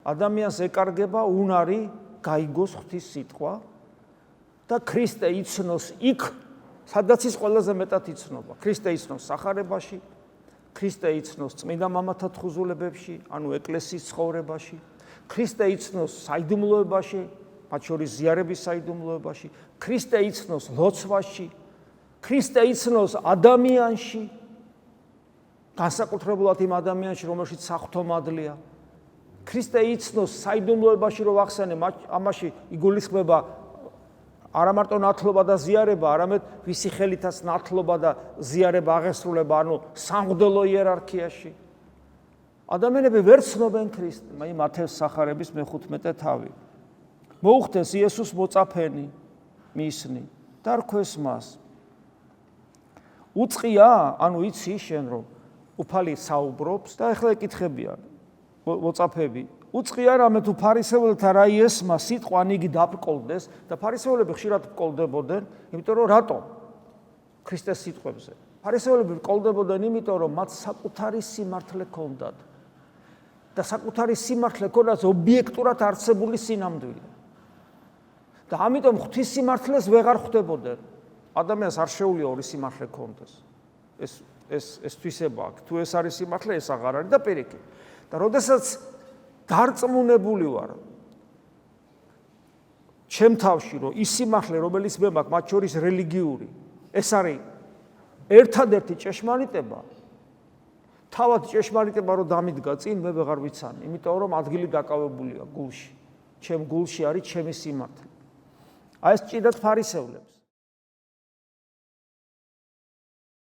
ადამიანს ეკარგება უნარი გაიგოს ღვთის სიტყვა და ქრისტე იცნოს იქ, სადაც ის ყველაზე მეტად იცნობა. ქრისტე იცნოს სახარებაში, ქრისტე იცნოს წმინდა მამათა თხუზულებებში, ანუ ეკლესიის ცხოვრებაში, ქრისტე იცნოს საიდუმლოებაში, მათ შორის ზიარების საიდუმლოებაში, ქრისტე იცნოს ლოცვაში, ქრისტე იცნოს ადამიანში, განსაკუთრებულად იმ ადამიანში, რომელშიც საღვთომადლია. ქრისტე იცნოს საიდუმლოებაში, რომ ახსენე, ამაში იგულისხმება არა მარტო ნათლობა და ზიარება, არამედ ვისი ხელითაც ნათლობა და ზიარება აღესრულება, ანუ სამღვდელო იერარქიაში. ადამიანები ვერ ცნობენ ქრისტეს, მათეს სახარების მე-15 თავი. მოუხდეს იესოს მოწაფენი, მისნი და რქვეს მას. უწყია, ანუ იცი შენ რომ უფალი საუბრობს და ახლა ეკითხებიან მოწაფები. უწყია რამე თუ ფარისეველთა რა იესმა სიტყვა იგი დაბრკოლდეს და ფარისეველები ხშირად ბკოლდებოდნენ, იმიტომ რომ რატომ? ქრისტეს სიტყვებზე. ფარისეველები ბკოლდებოდნენ, იმიტომ რომ მათ საკუთარი სიმართლე ჰქონდათ. და საკუთარი სიმართლე ჰქონდათ ობიექტურად არსებული სინამდვილე. და ამიტომ ღვთის სიმართლეს ვეღარ ხვდებოდნენ. ადამიანს არ შეუძლია ორი სიმართლე ჰქონდეს. ეს თვისება აქვს. თუ ეს არის სიმართლე, ეს აღარ არის და პირიქით. და როდესაც დარწმუნებული ვარ ჩემ თავში, რომ ის სიმართლე, რომელიც მე მაქვს, მათ შორის რელიგიური, ეს არის ერთადერთი ჭეშმარიტება, თავად ჭეშმარიტება რომ დამიდგა წინ, მე ვეღარ ვიცანი, იმიტომ რომ ადგილი დაკავებულია გულში. ჩემ გულში არის ჩემი სიმართლე. აი ეს ჭიდათ ფარისევლებს.